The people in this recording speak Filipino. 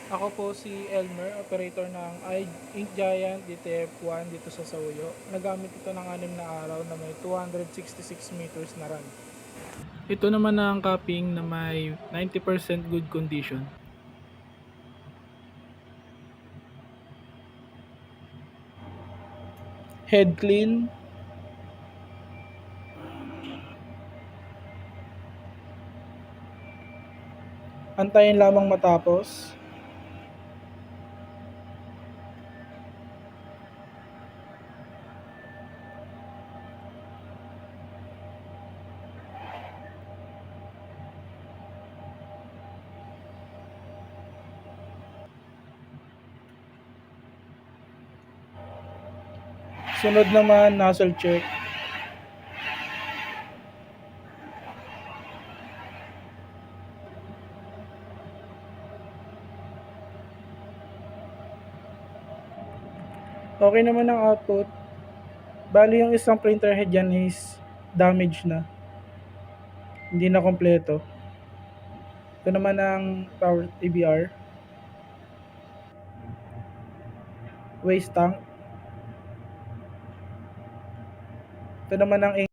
Ako po si Elmer, operator ng Ink Giant DTF1 dito sa Sauyo. Nagamit ito ng 6 na araw na may 266 meters na run. Ito naman ang capping na may 90% good condition. Head clean. Antayin lamang matapos. Sunod naman, nozzle check. Okay naman ang output. Bali yung isang printer head yan is damaged na. Hindi na kompleto. Ito naman ang power ABR. Waste tank. Ito naman ang